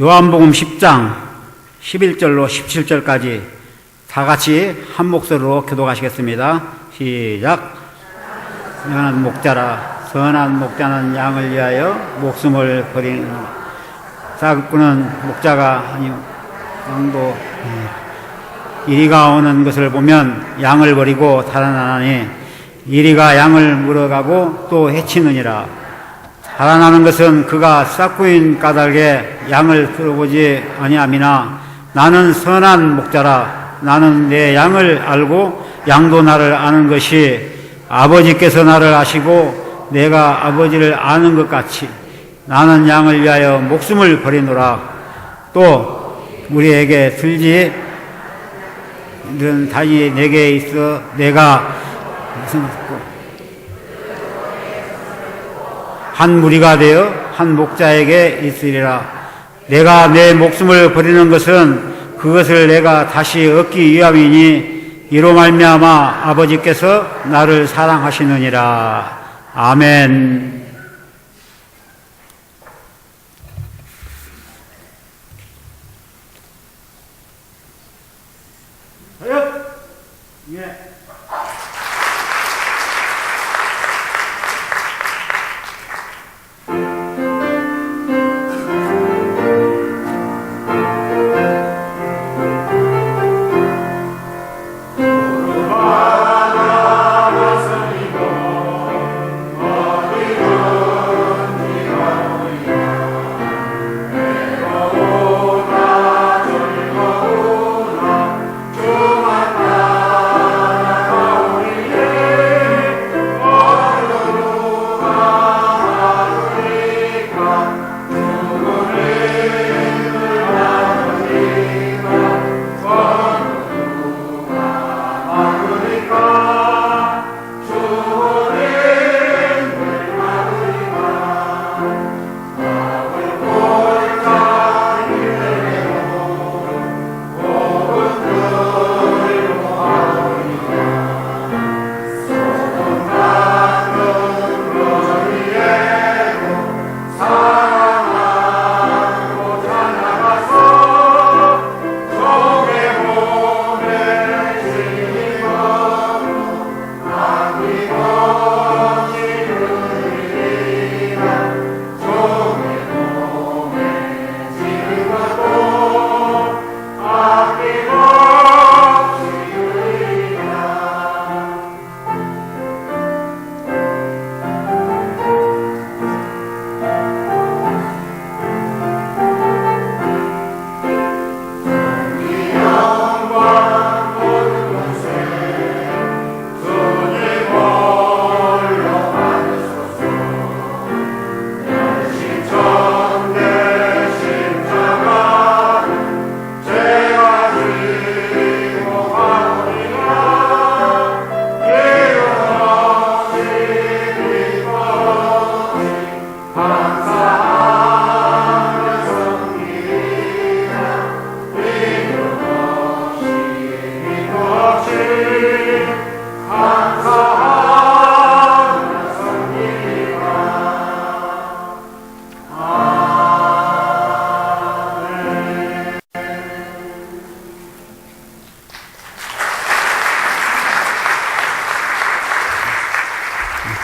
요한복음 10장 11절로 17절까지 다 같이 한 목소리로 교독하시겠습니다. 시작. 선한 목자라, 선한 목자는 양을 위하여 목숨을 버리는 사극꾼은 목자가 아니요 양도 이리가 오는 것을 보면 양을 버리고 달아나니 이리가 양을 물어가고 또 해치느니라. 달아나는 것은 그가 싹구인 까닭에 양을 들어보지 아니함이나 나는 선한 목자라. 나는 내 양을 알고 양도 나를 아는 것이 아버지께서 나를 아시고 내가 아버지를 아는 것 같이 나는 양을 위하여 목숨을 버리노라. 또 우리에게 들지 이런 다시 내게 있어 내가 한 무리가 되어 한 목자에게 있으리라. 내가 내 목숨을 버리는 것은 그것을 내가 다시 얻기 위함이니 이로 말미암아 아버지께서 나를 사랑하시느니라. 아멘. 예.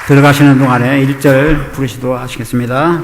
들어가시는 동안에 1절 부르시도록 하시겠습니다.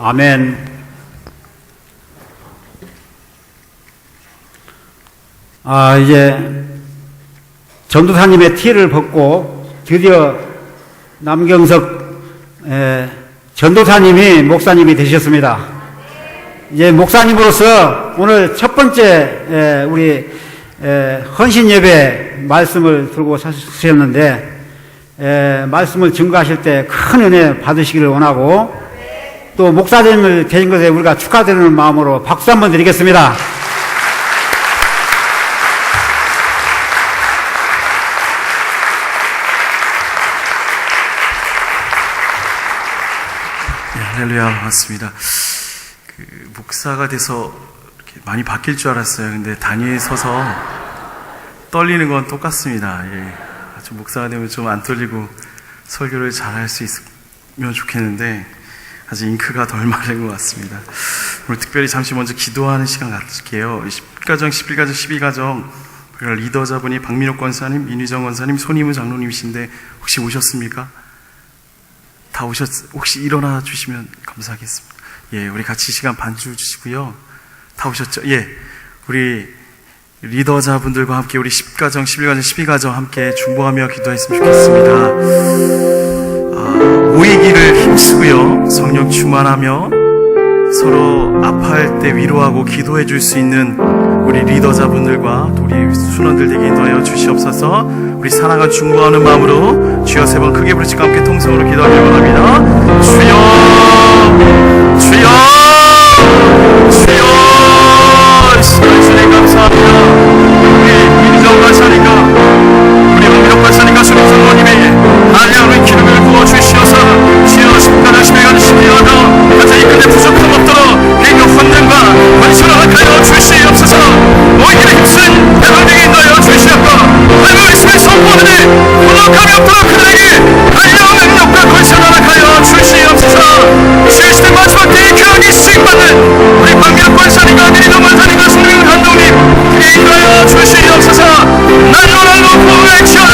아멘. 이제 전도사님의 티를 벗고 드디어 남경석 전도사님이 목사님이 되셨습니다. 이제 목사님으로서 오늘 첫 번째 우리 헌신 예배 말씀을 들고 서셨는데 말씀을 증거하실 때 큰 은혜 받으시기를 원하고 또 목사님을 되신 것에 우리가 축하드리는 마음으로 박수 한번 드리겠습니다. 할렐루야, 반갑습니다. 목사가 돼서 이렇게 많이 바뀔 줄 알았어요. 근데 단위에 서서 떨리는 건 똑같습니다. 아주 목사가 되면 좀 안 떨리고 설교를 잘할 수 있으면 좋겠는데 아직 잉크가 덜 마른 것 같습니다. 오늘 특별히 잠시 먼저 기도하는 시간 가질게요. 10가정, 11가정, 12가정 리더자분이 박민옥 권사님, 민희정 권사님, 손희무 장로님이신데 혹시 오셨습니까? 다 혹시 일어나 주시면 감사하겠습니다. 우리 같이 시간 반주 주시고요. 다 오셨죠? 우리 리더자분들과 함께 우리 10가정, 11가정, 12가정 함께 중보하며 기도했으면 좋겠습니다. 모이기를 힘쓰고요. 성령 충만하며 서로 아파할 때 위로하고 기도해 줄 수 있는 우리 리더자분들과 우리 순원들 되게 인도하여 주시옵소서. 우리 사랑과 중보하는 마음으로 주여 3번 크게 부르짖고 함께 통성으로 기도하길 원합니다. 주여, 주여, 주여. 주님 감사합니다. 우리 민정 가사님과 우리 박민옥 가사님과 수림 장로님이 한량의 기름을 부어 주시어서 주여 10가정, 11가정, 12가정 가정이 끝내 부족함 없도록 비교 헌금과 헌신을 하여 주시옵소서. 모이기를 힘쓴 대방되게 인도하여 주시옵고 하나님의 말씀을 선포하는 부족함이 없도록 그들에게 한량의 능력과 권세를 하여 주시옵소서. 주의 시대 마지막 때에 귀하게 수익받는 우리 박민옥 권사님과 민희정 권사님과 수림 감독님 그게 인도하여 주시옵소서. 날로날로 부흥을 지어라,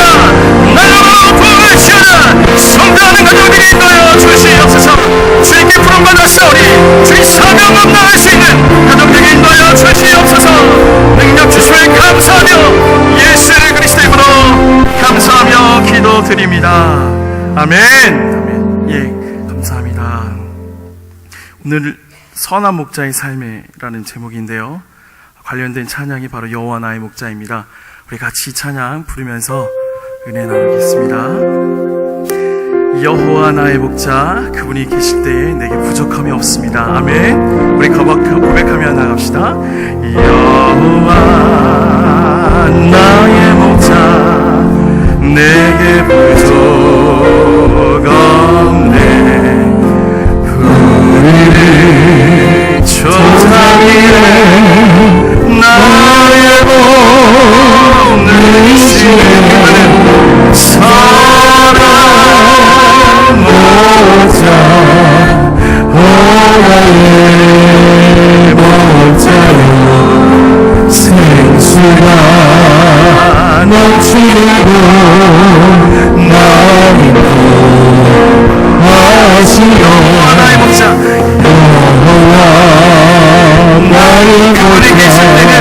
날로날로 부흥을 지어라. 성장하는 가정들이 인도하여 주시옵소서. 주님께 부름받았사오니 주의 사명 감당할 수 있는 가정들이 인도하여 주시옵소서. 능력 주시면 감사하며 예수 그리스도의 이름으로 감사하며 기도드립니다. 아멘. 아멘. 감사합니다. 오늘 선한 목자의 삶이라는 제목인데요, 관련된 찬양이 바로 여호와 나의 목자입니다. 우리 같이 찬양 부르면서 은혜 나누겠습니다. 여호와 나의 목자, 그분이 계실 때에 내게 부족함이 없습니다. 아멘. 우리 고백하며 나갑시다. 여호와 나의 목자, 내게 부족 없네. 우리를 조상이래 나의 복을 이시는 사랑 목자, 나의 목자여. 생수가 넘치고 나를 하시오. 나의 목자, 나의 그분이 계실 때는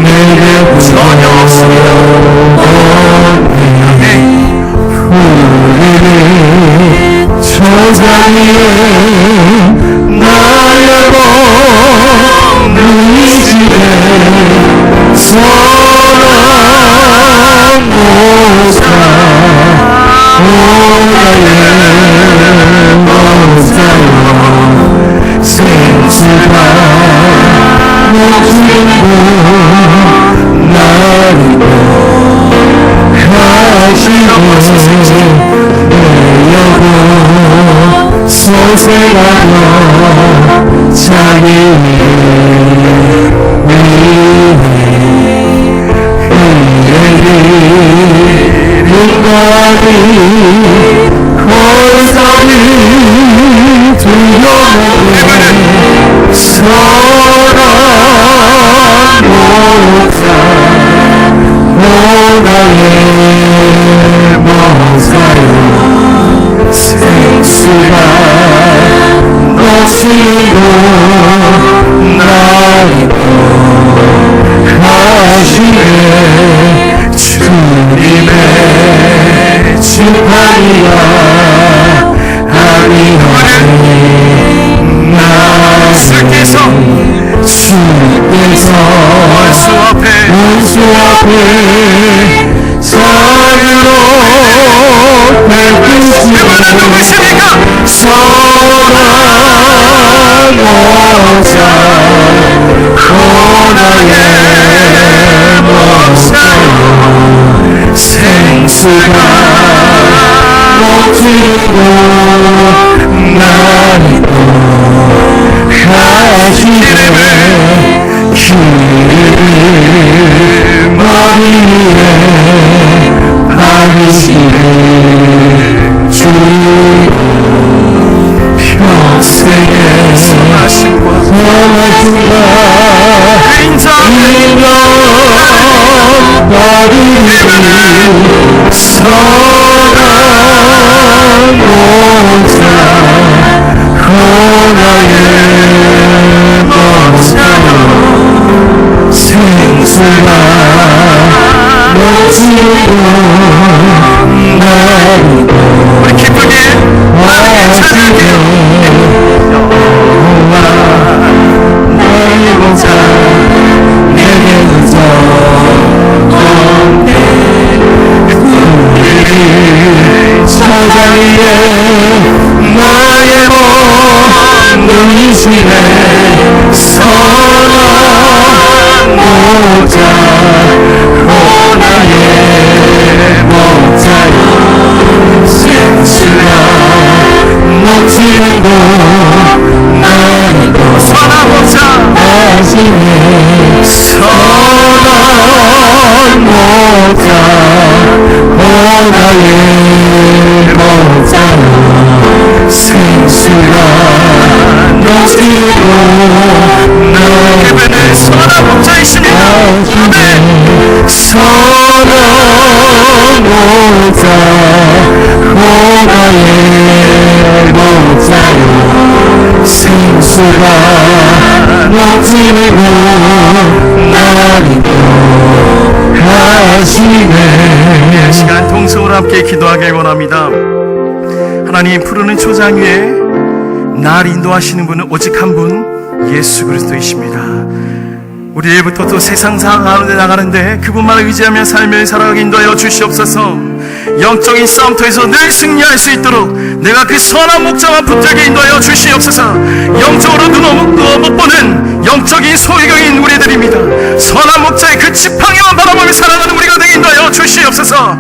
내게 전혀 없습니다. 우리를 조상이에 나의 복을 이시네 선한 목자, 나의 목자여. 생수가 넘치고 나를 하시고 내 영혼 소생하여 자기 위해 인간이 권사를 두려워해 선한 목자, 나의 목자여. 생수가 넘치고 나를 하시네 주님의 심판이야 아니하네. 주께서 원수 앞에 원수 앞에 사랑으로 베푸시고 누구십니까? 사랑하자 고나의 목자여 생수가 넘치고 나리도 하시네 머리 위에 바르시네 주 평생에 선하신과 인정 바르시네 선한 목자 고나의 목자여 생수가 넘치고 나리고 우리 기쁘게 하나님의 찬양해요. 여호와 나의 목자 내게는 정없네 우리 사장 위에 나의 몸 누이시네 선한 목자 고나의 목자여 생수가 넘치고 나리고 선한 목자 하시네 선한 목자 고나의 목자여 생수가 넘치고 그분은 선한 목자이십니다. 아멘. 선한 목자 고나의 목자여 생수가 넘치고 나리고 하시네 이 시간 동성으로 함께 기도하길 원합니다. 하나님, 푸르는 초장 위에 날 인도하시는 분은 오직 한 분, 예수 그리스도이십니다. 우리 내일부터 또 세상 가운데 나가는데 그분만을 의지하며 삶을 살아가게 인도하여 주시옵소서. 영적인 싸움터에서 늘 승리할 수 있도록 내가 그 선한 목자와 붙들게 인도하여 주시옵소서. 영적으로 눈 못 보는 영적인 소외경인 우리들입니다. 선한 목자의 그 지팡이만 바라보며 살아가는 우리가 되게 인도하여 주시옵소서.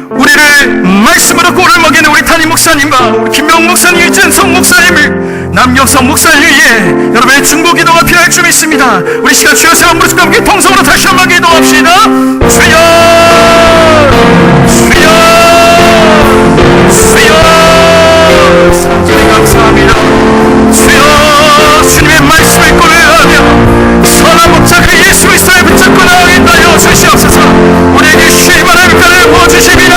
우리를 말씀으로 꼴을 먹이는 우리 담임 목사님과 우리 김명 목사님, 유진성 목사님을 남경성 목사님 위해 여러분의 중보 기도가 필요할 줄 믿습니다. 우리 시간 주여 세 번 부르짖고 함께 통성으로 다시 한번 기도합시다. 주여 주여 주여 성전이 감사합니다. 주여 주님의 말씀을 꼴하며 선한 목자 그 예수 그리스도를 붙잡고 나가겠다 하여 주시옵소서. 우리에게 쉬임을 함께 부어주십니다.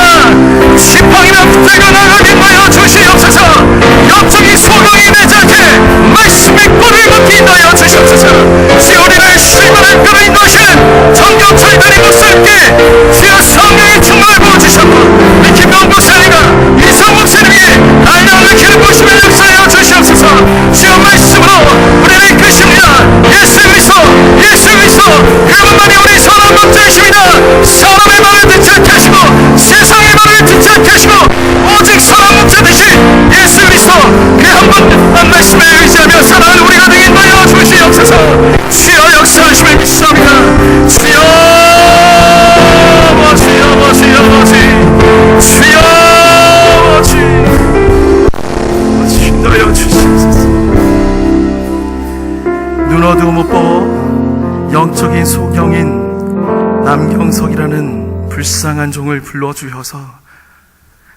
지팡이만 붙들고 나가게 하여 주시옵소서. 영적인 소경이 되지 않게 말씀의 꼴을 먹게 하여 주시옵소서. 주여 우리를 쉬임을 함께 인도하시는 정경철 담임 목사님께 주여 성령의 충만을 부어주셨고 우리 김명 목사님과 이성 목사님에게 알량을 기름 부으시며 역사하여 주시옵소서. 주여 말씀으로 우리를 이끄십니다. 예수 그리스도 그분만이 우리 선한 목자이십니다. 사람의 말을 듣지 않게 하시고 세상의 말을 듣지 않게 하시고 오직 선한 목자 되신 예수 그리스도 그 한 번 말씀에 의지하며 살아가는 우리가 되게 하여 주시옵소서. 주여 역사하심을 믿사옵니다. 주여 인도하여 주시옵소서. 눈 어두워 못 보고 영적인 소경인 남경석이라는 불쌍한 종을 불러주셔서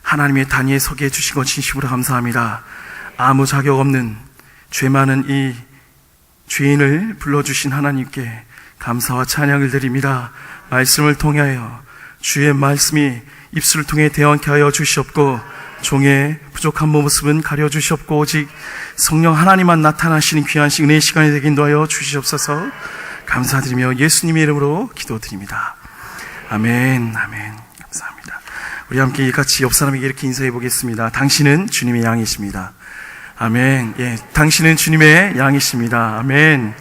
하나님의 단위에 서게 해주신 것 진심으로 감사합니다. 아무 자격 없는 죄 많은 이 죄인을 불러주신 하나님께 감사와 찬양을 드립니다. 말씀을 통하여 주의 말씀이 입술을 통해 대언케 하여 주시옵고 종의 부족한 모습은 가려주시옵고 오직 성령 하나님만 나타나시는 귀한 은혜의 시간이 되게 인도하여 주시옵소서. 감사드리며 예수님의 이름으로 기도드립니다. 아멘. 아멘. 감사합니다. 우리 함께 같이 옆 사람에게 이렇게 인사해 보겠습니다. 당신은 주님의 양이십니다. 아멘. 예, 당신은 주님의 양이십니다. 아멘.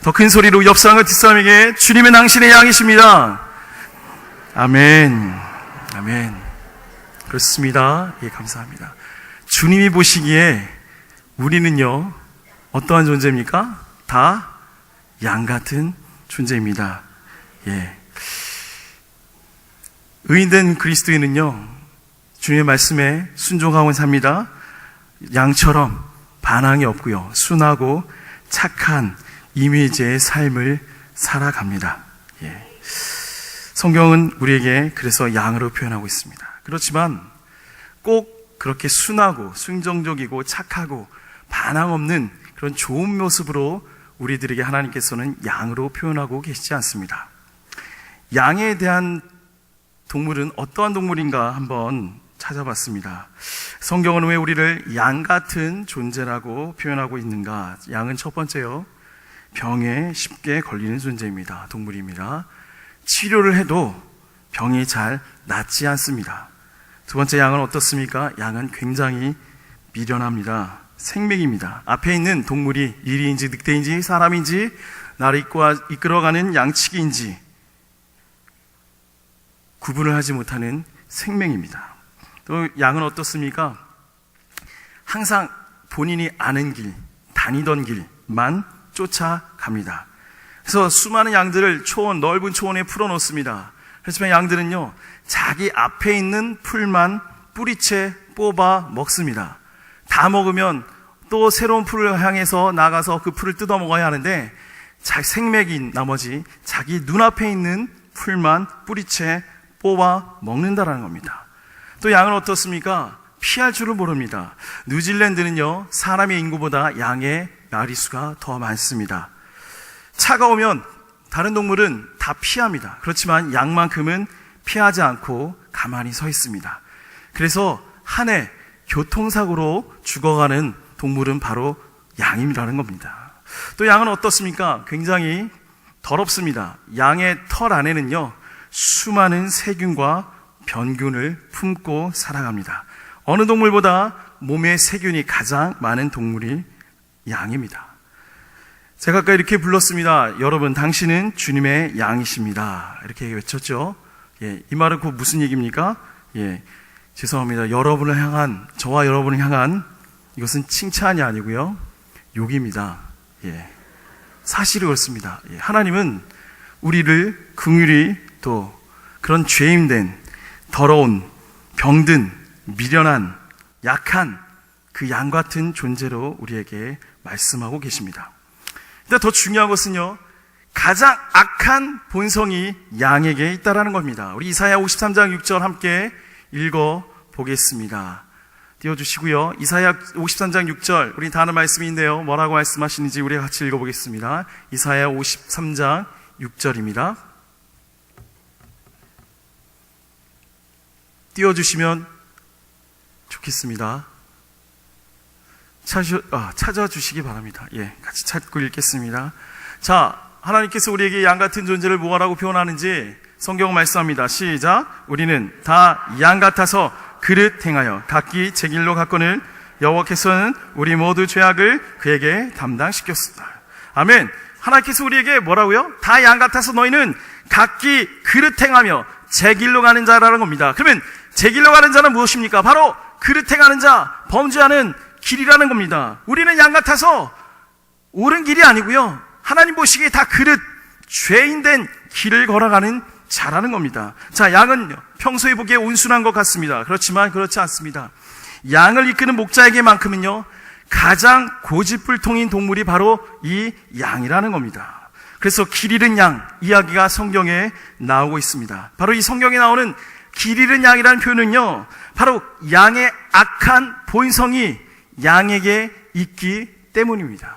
더 큰 소리로 옆 사람과 뒷사람에게 주님은 당신의 양이십니다. 아멘. 아멘. 그렇습니다. 예, 감사합니다. 주님이 보시기에 우리는요, 어떠한 존재입니까? 다 양 같은 존재입니다. 예. 의인된 그리스도인은요, 주님의 말씀에 순종하고 삽니다. 양처럼 반항이 없고요, 순하고 착한 이미지의 삶을 살아갑니다. 예. 성경은 우리에게 그래서 양으로 표현하고 있습니다. 그렇지만 꼭 그렇게 순하고 순정적이고 착하고 반항 없는 그런 좋은 모습으로 우리들에게 하나님께서는 양으로 표현하고 계시지 않습니다. 양에 대한 동물은 어떠한 동물인가 한번 찾아봤습니다. 성경은 왜 우리를 양 같은 존재라고 표현하고 있는가? 양은 첫 번째요, 병에 쉽게 걸리는 존재입니다. 동물입니다. 치료를 해도 병이 잘 낫지 않습니다. 두 번째, 양은 어떻습니까? 양은 굉장히 미련합니다. 생명입니다. 앞에 있는 동물이 이리인지 늑대인지 사람인지 나를 이끌어가는 양치기인지 구분을 하지 못하는 생명입니다. 또 양은 어떻습니까? 항상 본인이 아는 길, 다니던 길만 쫓아갑니다. 그래서 수많은 양들을 넓은 초원에 풀어놓습니다. 그렇지만 양들은요, 자기 앞에 있는 풀만 뿌리채 뽑아 먹습니다. 다 먹으면 또 새로운 풀을 향해서 나가서 그 풀을 뜯어 먹어야 하는데, 생맥인 나머지 자기 눈앞에 있는 풀만 뿌리채 뽑아 먹는다라는 겁니다. 또 양은 어떻습니까? 피할 줄을 모릅니다. 뉴질랜드는요, 사람의 인구보다 양의 마리수가 더 많습니다. 차가 오면 다른 동물은 다 피합니다. 그렇지만 양만큼은 피하지 않고 가만히 서 있습니다. 그래서 한 해 교통사고로 죽어가는 동물은 바로 양이라는 겁니다. 또 양은 어떻습니까? 굉장히 더럽습니다. 양의 털 안에는요, 수많은 세균과 변균을 품고 살아갑니다. 어느 동물보다 몸에 세균이 가장 많은 동물이 양입니다. 제가 아까 이렇게 불렀습니다. 여러분, 당신은 주님의 양이십니다. 이렇게 외쳤죠. 예, 이 말은 그 무슨 얘기입니까? 예, 죄송합니다. 여러분을 향한, 저와 여러분을 향한 이것은 칭찬이 아니고요, 욕입니다. 예, 사실이 그렇습니다. 예, 하나님은 우리를 긍휼히 또 그런 죄인된, 더러운, 병든, 미련한, 약한 그 양 같은 존재로 우리에게 말씀하고 계십니다. 근데 더 중요한 것은요, 가장 악한 본성이 양에게 있다라는 겁니다. 우리 이사야 53장 6절 함께 읽어 보겠습니다. 띄워주시고요. 이사야 53장 6절, 우리 다 아는 말씀인데요, 뭐라고 말씀하시는지 우리 같이 읽어보겠습니다. 이사야 53장 6절입니다. 띄워주시면 좋겠습니다. 찾아주시기 바랍니다. 예, 같이 찾고 읽겠습니다. 자, 하나님께서 우리에게 양 같은 존재를 뭐라고 표현하는지 성경 말씀합니다. 시작. 우리는 다 양 같아서 그릇 행하여 각기 제 길로 갔거늘 여호와께서는 우리 모두 죄악을 그에게 담당시켰습니다. 아멘. 하나님께서 우리에게 뭐라고요? 다 양 같아서 너희는 각기 그릇 행하며 제 길로 가는 자라는 겁니다. 그러면 제 길로 가는 자는 무엇입니까? 바로 그릇 행하는 자, 범죄하는 길이라는 겁니다. 우리는 양 같아서 옳은 길이 아니고요, 하나님 보시기에 다 그릇, 죄인된 길을 걸어가는 자라는 겁니다. 자, 양은 평소에 보기에 온순한 것 같습니다. 그렇지만 그렇지 않습니다. 양을 이끄는 목자에게만큼은요, 가장 고집불통인 동물이 바로 이 양이라는 겁니다. 그래서 길 잃은 양 이야기가 성경에 나오고 있습니다. 바로 이 성경에 나오는 길 잃은 양이라는 표현은요, 바로 양의 악한 본성이 양에게 있기 때문입니다.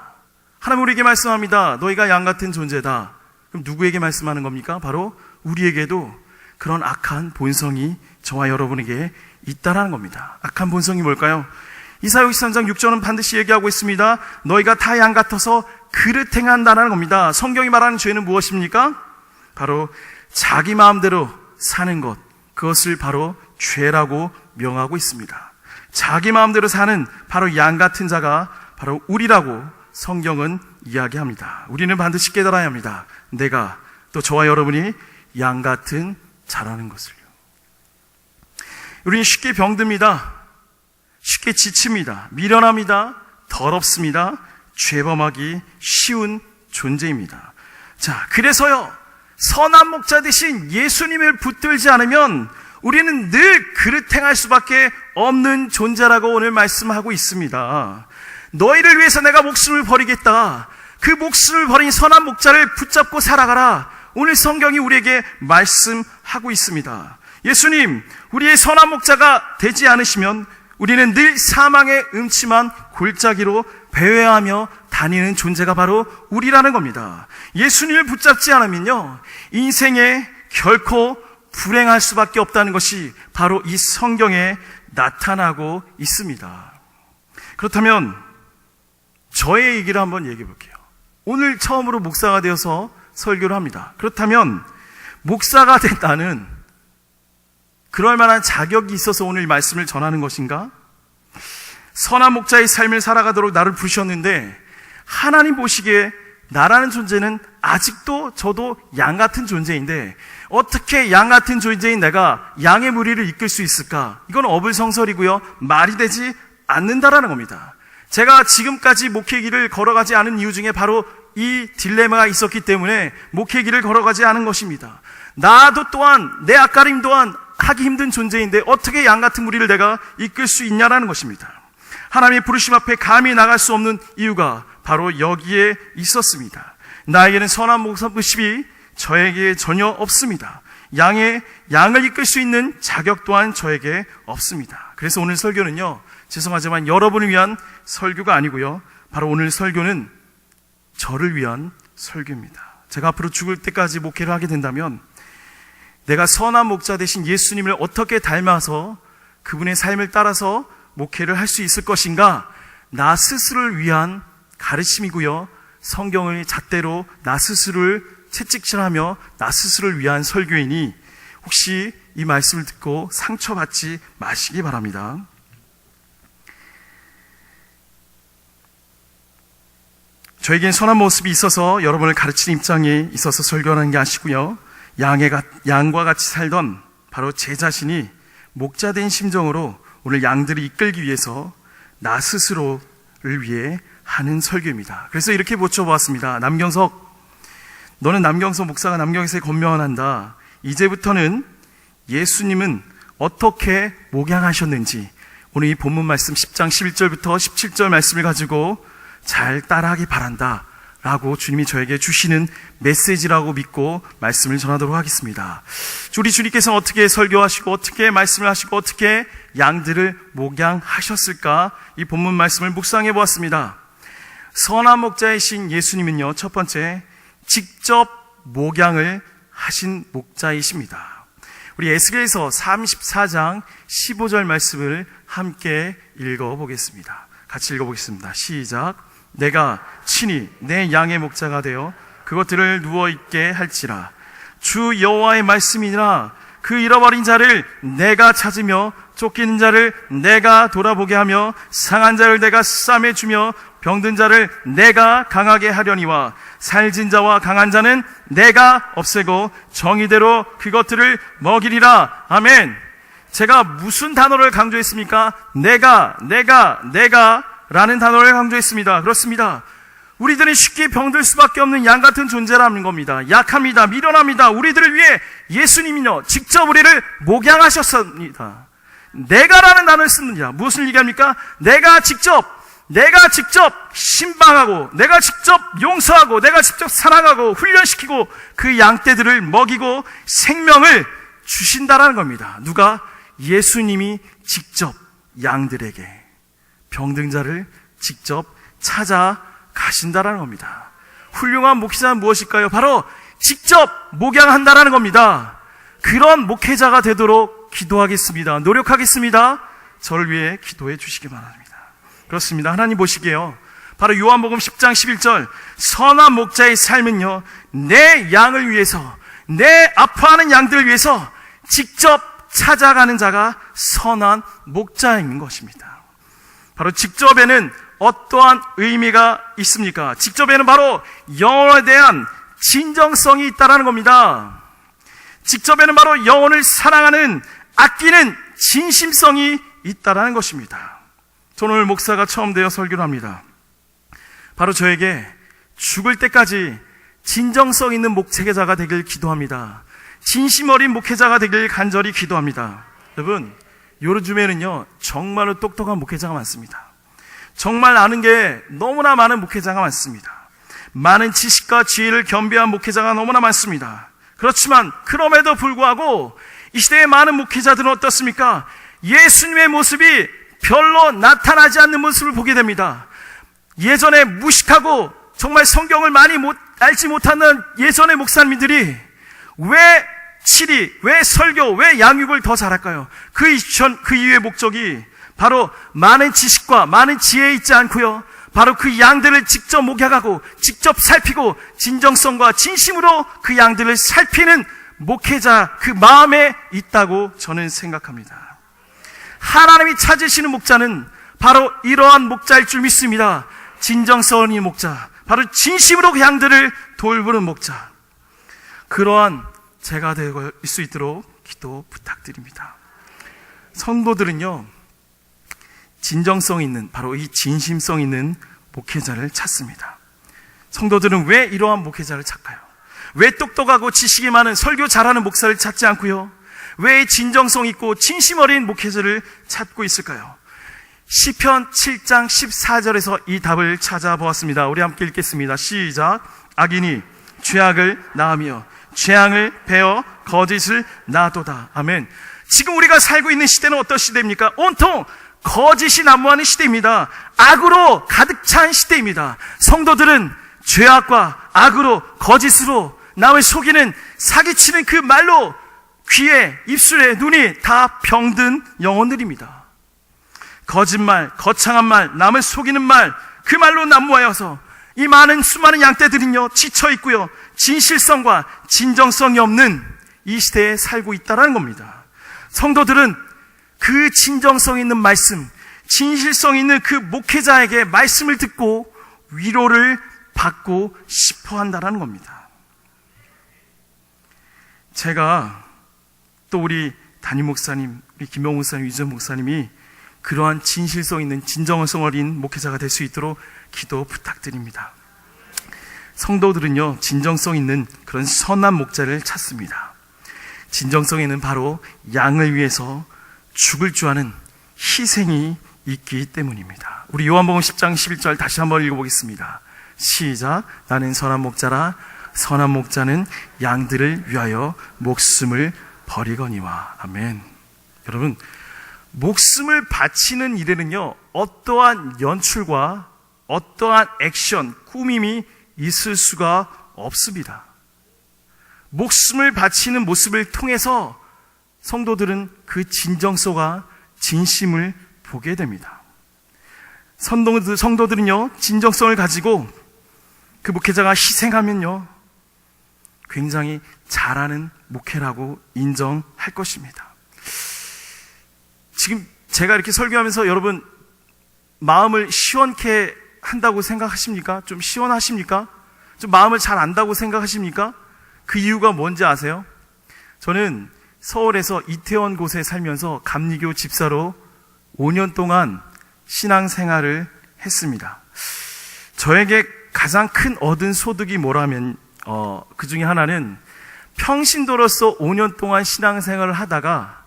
하나님 우리에게 말씀합니다. 너희가 양 같은 존재다. 그럼 누구에게 말씀하는 겁니까? 바로 우리에게도 그런 악한 본성이 저와 여러분에게 있다라는 겁니다. 악한 본성이 뭘까요? 이사야 63장 6절은 반드시 얘기하고 있습니다. 너희가 다 양 같아서 그릇 행한다는 겁니다. 성경이 말하는 죄는 무엇입니까? 바로 자기 마음대로 사는 것, 그것을 바로 죄라고 명하고 있습니다. 자기 마음대로 사는 바로 양 같은 자가 바로 우리라고 성경은 이야기합니다. 우리는 반드시 깨달아야 합니다. 내가, 또 저와 여러분이 양 같은 자라는 것을요. 우리는 쉽게 병듭니다. 쉽게 지칩니다. 미련합니다. 더럽습니다. 죄범하기 쉬운 존재입니다. 자, 그래서요, 선한 목자 대신 예수님을 붙들지 않으면 우리는 늘 그릇 행할 수밖에 없는 존재라고 오늘 말씀하고 있습니다. 너희를 위해서 내가 목숨을 버리겠다. 그 목숨을 버린 선한 목자를 붙잡고 살아가라. 오늘 성경이 우리에게 말씀하고 있습니다. 예수님, 우리의 선한 목자가 되지 않으시면 우리는 늘 사망의 음침한 골짜기로 배회하며 다니는 존재가 바로 우리라는 겁니다. 예수님을 붙잡지 않으면요, 인생에 결코 불행할 수밖에 없다는 것이 바로 이 성경에 나타나고 있습니다. 그렇다면 저의 얘기를 한번 얘기해 볼게요. 오늘 처음으로 목사가 되어서 설교를 합니다. 그렇다면 목사가 된 나는 그럴 만한 자격이 있어서 오늘 말씀을 전하는 것인가? 선한 목자의 삶을 살아가도록 나를 부르셨는데 하나님 보시기에 나라는 존재는 아직도 저도 양 같은 존재인데 어떻게 양 같은 존재인 내가 양의 무리를 이끌 수 있을까? 이건 어불성설이고요, 말이 되지 않는다라는 겁니다. 제가 지금까지 목회 길을 걸어가지 않은 이유 중에 바로 이 딜레마가 있었기 때문에 목회 길을 걸어가지 않은 것입니다. 나도 또한, 내 앞가림 또한 하기 힘든 존재인데 어떻게 양 같은 무리를 내가 이끌 수 있냐라는 것입니다. 하나님의 부르심 앞에 감히 나갈 수 없는 이유가 바로 여기에 있었습니다. 나에게는 선한 목자십이 저에게 전혀 없습니다. 양을 이끌 수 있는 자격 또한 저에게 없습니다. 그래서 오늘 설교는요, 죄송하지만 여러분을 위한 설교가 아니고요, 바로 오늘 설교는 저를 위한 설교입니다. 제가 앞으로 죽을 때까지 목회를 하게 된다면 내가 선한 목자 되신 예수님을 어떻게 닮아서 그분의 삶을 따라서 목회를 할 수 있을 것인가? 나 스스로를 위한 가르침이고요, 성경을 잣대로 나 스스로를 채찍질하며 나 스스로를 위한 설교이니 혹시 이 말씀을 듣고 상처받지 마시기 바랍니다. 저에겐 선한 모습이 있어서 여러분을 가르치는 입장에 있어서 설교하는 게 아시고요, 양과 같이 살던 바로 제 자신이 목자된 심정으로 오늘 양들을 이끌기 위해서 나 스스로를 위해 하는 설교입니다. 그래서 이렇게 붙여보았습니다. 남경석, 너는 남경석 목사가 남경석에 건면한다. 이제부터는 예수님은 어떻게 목양하셨는지 오늘 이 본문 말씀 10장 11절부터 17절 말씀을 가지고 잘 따라하기 바란다 라고 주님이 저에게 주시는 메시지라고 믿고 말씀을 전하도록 하겠습니다. 우리 주님께서는 어떻게 설교하시고 어떻게 말씀을 하시고 어떻게 양들을 목양하셨을까? 이 본문 말씀을 묵상해 보았습니다. 선한 목자이신 예수님은요, 첫 번째, 직접 목양을 하신 목자이십니다. 우리 에스겔서 34장 15절 말씀을 함께 읽어보겠습니다. 같이 읽어보겠습니다. 시작. 내가 친히 내 양의 목자가 되어 그것들을 누워있게 할지라. 주 여호와의 말씀이니라. 그 잃어버린 자를 내가 찾으며 쫓기는 자를 내가 돌아보게 하며 상한 자를 내가 싸매 주며 병든 자를 내가 강하게 하려니와 살진 자와 강한 자는 내가 없애고 정의대로 그것들을 먹이리라. 아멘. 제가 무슨 단어를 강조했습니까? 내가 라는 단어를 강조했습니다. 그렇습니다. 우리들은 쉽게 병들 수밖에 없는 양 같은 존재라는 겁니다. 약합니다. 미련합니다. 우리들을 위해 예수님이요, 직접 우리를 목양하셨습니다. 내가라는 단어를 씁니다. 무엇을 얘기합니까? 내가 직접 신방하고, 내가 직접 용서하고, 내가 직접 사랑하고, 훈련시키고, 그 양떼들을 먹이고 생명을 주신다라는 겁니다. 누가? 예수님이 직접 양들에게 병든 자를 직접 찾아가신다라는 겁니다. 훌륭한 목회자는 무엇일까요? 바로 직접 목양한다라는 겁니다. 그런 목회자가 되도록 기도하겠습니다. 노력하겠습니다. 저를 위해 기도해 주시기 바랍니다. 그렇습니다. 하나님 보시기에요, 바로 요한복음 10장 11절, 선한 목자의 삶은요, 내 양을 위해서, 내 아파하는 양들을 위해서 직접 찾아가는 자가 선한 목자인 것입니다. 바로 직접에는 어떠한 의미가 있습니까? 직접에는 바로 영혼에 대한 진정성이 있다는 겁니다. 직접에는 바로 영혼을 사랑하는, 아끼는 진심성이 있다는 것입니다. 저는 오늘 목사가 처음 되어 설교를 합니다. 바로 저에게 죽을 때까지 진정성 있는 목회자가 되길 기도합니다. 진심 어린 목회자가 되길 간절히 기도합니다. 여러분, 요즘에는요 정말로 똑똑한 목회자가 많습니다. 정말 아는 게 너무나 많은 목회자가 많습니다. 많은 지식과 지혜를 겸비한 목회자가 너무나 많습니다. 그렇지만 그럼에도 불구하고 이 시대의 많은 목회자들은 어떻습니까? 예수님의 모습이 별로 나타나지 않는 모습을 보게 됩니다. 예전에 무식하고 정말 성경을 많이 알지 못하는 예전의 목사님들이 왜 치리, 왜 설교, 왜 양육을 더 잘할까요? 그 이유의 목적이 바로 많은 지식과 많은 지혜에 있지 않고요, 바로 그 양들을 직접 목양하고 직접 살피고 진정성과 진심으로 그 양들을 살피는 목회자, 그 마음에 있다고 저는 생각합니다. 하나님이 찾으시는 목자는 바로 이러한 목자일 줄 믿습니다. 진정성 있는 목자, 바로 진심으로 그 양들을 돌보는 목자. 그러한 제가 될 수 있도록 기도 부탁드립니다. 성도들은요 진정성 있는, 바로 이 진심성 있는 목회자를 찾습니다. 성도들은 왜 이러한 목회자를 찾까요? 왜 똑똑하고 지식이 많은, 설교 잘하는 목사를 찾지 않고요, 왜 진정성 있고 진심 어린 목회자를 찾고 있을까요? 시편 7장 14절에서 이 답을 찾아보았습니다. 우리 함께 읽겠습니다. 시작. 악인이 죄악을 낳으며 재앙을 베어 거짓을 낳도다. 아멘. 지금 우리가 살고 있는 시대는 어떤 시대입니까? 온통 거짓이 난무하는 시대입니다. 악으로 가득 찬 시대입니다. 성도들은 죄악과 악으로, 거짓으로 남을 속이는, 사기치는 그 말로 귀에, 입술에, 눈이 다 병든 영혼들입니다. 거짓말, 거창한 말, 남을 속이는 말, 그 말로 난무하여서 이 많은 수많은 양떼들은요 지쳐 있고요, 진실성과 진정성이 없는 이 시대에 살고 있다는 겁니다. 성도들은 그 진정성 있는 말씀, 진실성 있는 그 목회자에게 말씀을 듣고 위로를 받고 싶어 한다는 겁니다. 제가 또 우리 담임 목사님, 우리 김영 목사님, 유전 목사님이 그러한 진실성 있는, 진정성 어린 목회자가 될 수 있도록 기도 부탁드립니다. 성도들은요 진정성 있는 그런 선한 목자를 찾습니다. 진정성 있는 바로 양을 위해서 죽을 줄 아는 희생이 있기 때문입니다. 우리 요한복음 10장 11절 다시 한번 읽어보겠습니다. 시작. 나는 선한 목자라, 선한 목자는 양들을 위하여 목숨을 버리거니와. 아멘. 여러분, 목숨을 바치는 일에는요 어떠한 연출과 어떠한 액션, 꾸밈이 있을 수가 없습니다. 목숨을 바치는 모습을 통해서 성도들은 그 진정성과 진심을 보게 됩니다. 성도들은요 진정성을 가지고 그 목회자가 희생하면요 굉장히 잘하는 목회라고 인정할 것입니다. 지금 제가 이렇게 설교하면서 여러분 마음을 시원케 한다고 생각하십니까? 좀 시원하십니까? 좀 마음을 잘 안다고 생각하십니까? 그 이유가 뭔지 아세요? 저는 서울에서 이태원 곳에 살면서 감리교 집사로 5년 동안 신앙생활을 했습니다. 저에게 가장 큰 얻은 소득이 뭐라면 그 중에 하나는 평신도로서 5년 동안 신앙생활을 하다가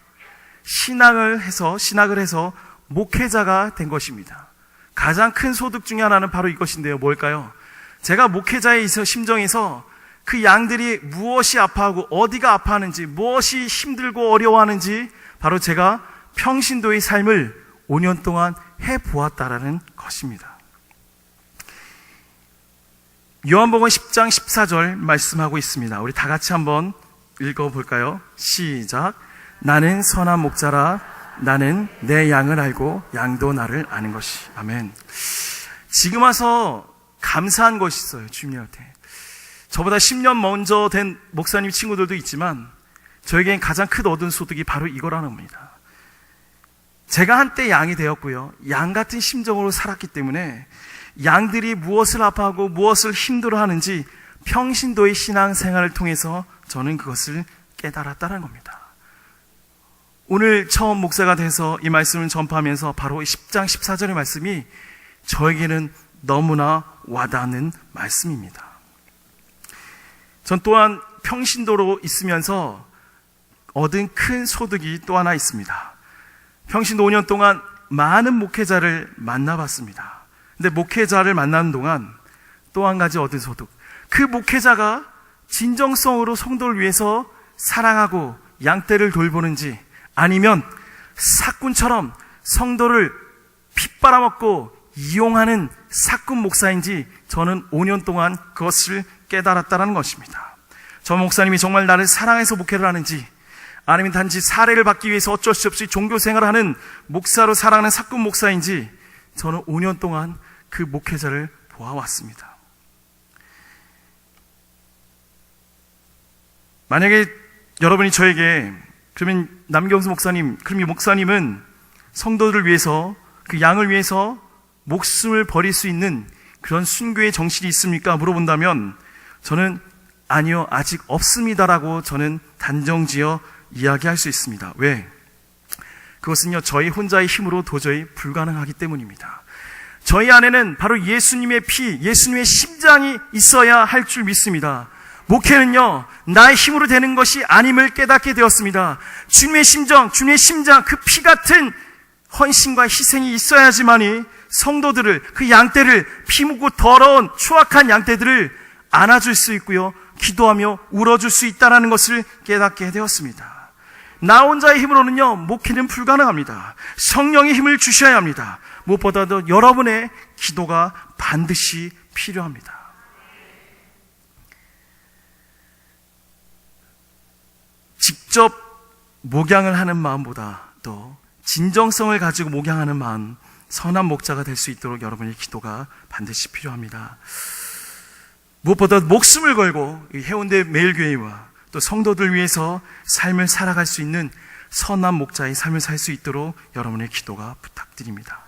신학을 해서 목회자가 된 것입니다. 가장 큰 소득 중에 하나는 바로 이것인데요. 뭘까요? 제가 목회자의 심정에서 그 양들이 무엇이 아파하고 어디가 아파하는지, 무엇이 힘들고 어려워하는지 바로 제가 평신도의 삶을 5년 동안 해보았다라는 것입니다. 요한복음 10장 14절 말씀하고 있습니다. 우리 다 같이 한번 읽어볼까요? 시작. 나는 선한 목자라, 나는 내 양을 알고 양도 나를 아는 것이. 아멘. 지금 와서 감사한 것이 있어요. 주님한테. 저보다 10년 먼저 된 목사님 친구들도 있지만 저에겐 가장 큰 얻은 소득이 바로 이거라는 겁니다. 제가 한때 양이 되었고요. 양 같은 심정으로 살았기 때문에 양들이 무엇을 아파하고 무엇을 힘들어하는지 평신도의 신앙생활을 통해서 저는 그것을 깨달았다는 겁니다. 오늘 처음 목사가 돼서 이 말씀을 전파하면서 바로 10장 14절의 말씀이 저에게는 너무나 와닿는 말씀입니다. 전 또한 평신도로 있으면서 얻은 큰 소득이 또 하나 있습니다. 평신도 5년 동안 많은 목회자를 만나봤습니다. 근데 목회자를 만나는 동안 또 한 가지 얻은 소득, 그 목회자가 진정성으로 성도를 위해서 사랑하고 양떼를 돌보는지, 아니면 사꾼처럼 성도를 핏빨아먹고 이용하는 사꾼 목사인지 저는 5년 동안 그것을 깨달았다는 것입니다. 저 목사님이 정말 나를 사랑해서 목회를 하는지, 아니면 단지 사례를 받기 위해서 어쩔 수 없이 종교생활을 하는 목사로 살아가는 사꾼 목사인지 저는 5년 동안 그 목회자를 보아왔습니다. 만약에 여러분이 저에게 그러면 남경수 목사님, 그럼 이 목사님은 성도들을 위해서, 그 양을 위해서 목숨을 버릴 수 있는 그런 순교의 정신이 있습니까? 물어본다면 저는 아니요, 아직 없습니다라고 저는 단정지어 이야기할 수 있습니다. 왜? 그것은요, 저희 혼자의 힘으로 도저히 불가능하기 때문입니다. 저희 안에는 바로 예수님의 피, 예수님의 심장이 있어야 할 줄 믿습니다. 목회는요, 나의 힘으로 되는 것이 아님을 깨닫게 되었습니다. 주님의 심정, 주님의 심장, 그 피 같은 헌신과 희생이 있어야지만이 성도들을, 그 양떼를, 피 묻고 더러운 추악한 양떼들을 안아줄 수 있고요, 기도하며 울어줄 수 있다는 것을 깨닫게 되었습니다. 나 혼자의 힘으로는요, 목회는 불가능합니다. 성령의 힘을 주셔야 합니다. 무엇보다도 여러분의 기도가 반드시 필요합니다. 직접 목양을 하는 마음보다도 진정성을 가지고 목양하는 마음, 선한 목자가 될 수 있도록 여러분의 기도가 반드시 필요합니다. 무엇보다 목숨을 걸고 이 해운대 매일교회와 또 성도들 위해서 삶을 살아갈 수 있는 선한 목자의 삶을 살 수 있도록 여러분의 기도가 부탁드립니다.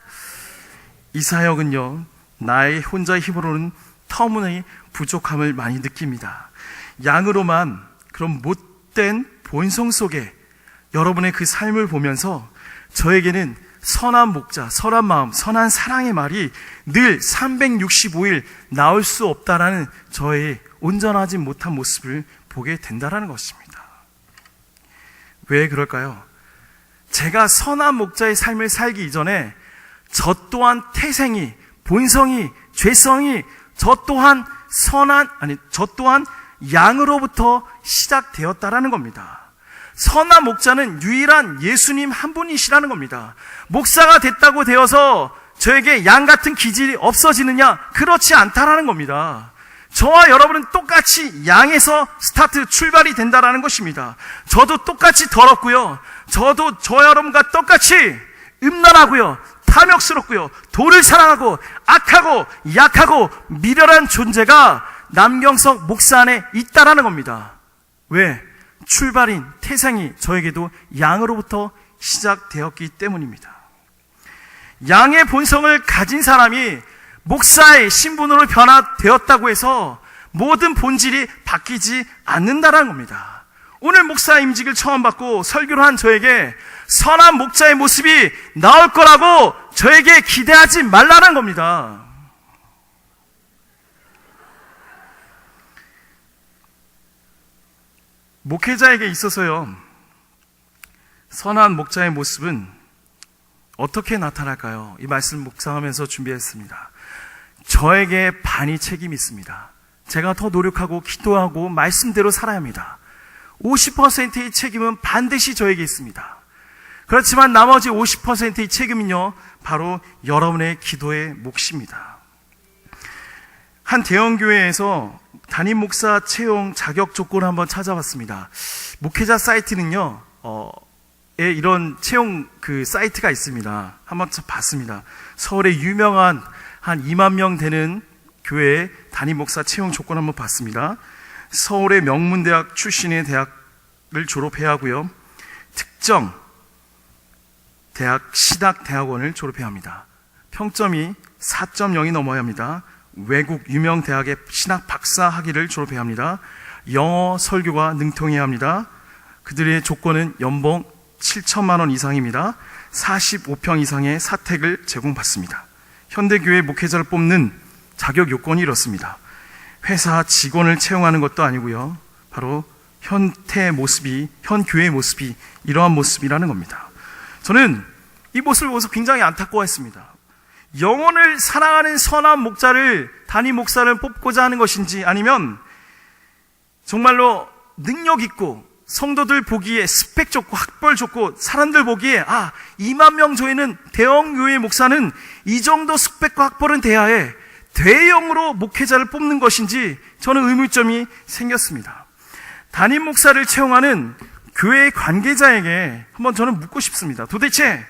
이 사역은요, 나의 혼자의 힘으로는 터무니 부족함을 많이 느낍니다. 양으로만 그런 못된 본성 속에 여러분의 그 삶을 보면서 저에게는 선한 목자, 선한 마음, 선한 사랑의 말이 늘 365일 나올 수 없다라는 저의 온전하지 못한 모습을 보게 된다는 것입니다. 왜 그럴까요? 제가 선한 목자의 삶을 살기 이전에 저 또한 태생이, 본성이, 죄성이 저 또한 저 또한 양으로부터 시작되었다라는 겁니다. 선한 목자는 유일한 예수님 한 분이시라는 겁니다. 목사가 됐다고 되어서 저에게 양 같은 기질이 없어지느냐? 그렇지 않다라는 겁니다. 저와 여러분은 똑같이 양에서 스타트, 출발이 된다라는 것입니다. 저도 똑같이 더럽고요, 저도 저와 여러분과 똑같이 음란하고요, 탐욕스럽고요, 돈을 사랑하고 악하고 약하고 미련한 존재가 남경석 목사 안에 있다라는 겁니다. 왜? 출발인 태생이 저에게도 양으로부터 시작되었기 때문입니다. 양의 본성을 가진 사람이 목사의 신분으로 변화되었다고 해서 모든 본질이 바뀌지 않는다는 겁니다. 오늘 목사 임직을 처음 받고 설교를 한 저에게 선한 목자의 모습이 나올 거라고 저에게 기대하지 말라는 겁니다. 목회자에게 있어서요, 선한 목자의 모습은 어떻게 나타날까요? 이 말씀 묵상하면서 준비했습니다. 저에게 반이 책임이 있습니다. 제가 더 노력하고 기도하고 말씀대로 살아야 합니다. 50%의 책임은 반드시 저에게 있습니다. 그렇지만 나머지 50%의 책임은요, 바로 여러분의 기도의 몫입니다. 한 대형교회에서 담임 목사 채용 자격 조건을 한번 찾아봤습니다. 목회자 사이트는요, 이런 채용 그 사이트가 있습니다. 한번 봤습니다. 서울에 유명한 한 2만 명 되는 교회 담임 목사 채용 조건 한번 봤습니다. 서울의 명문대학 출신의 대학을 졸업해야 하고요, 특정 신학대학원을 졸업해야 합니다. 평점이 4.0이 넘어야 합니다. 외국 유명 대학의 신학 박사 학위를 졸업해야 합니다. 영어 설교가 능통해야 합니다. 그들의 조건은 연봉 7천만 원 이상입니다. 45평 이상의 사택을 제공받습니다. 현대교회 목회자를 뽑는 자격 요건이 이렇습니다. 회사 직원을 채용하는 것도 아니고요. 바로 현 교회의 모습이 이러한 모습이라는 겁니다. 저는 이 모습을 보면서 굉장히 안타까워했습니다. 영혼을 사랑하는 선한 담임 목사를 뽑고자 하는 것인지, 아니면 정말로 능력 있고 성도들 보기에 스펙 좋고 학벌 좋고 사람들 보기에 2만 명 조이는 대형 교회 목사는 이 정도 스펙과 학벌은 돼야 해, 대형으로 목회자를 뽑는 것인지 저는 의문점이 생겼습니다. 담임 목사를 채용하는 교회 관계자에게 한번 저는 묻고 싶습니다. 도대체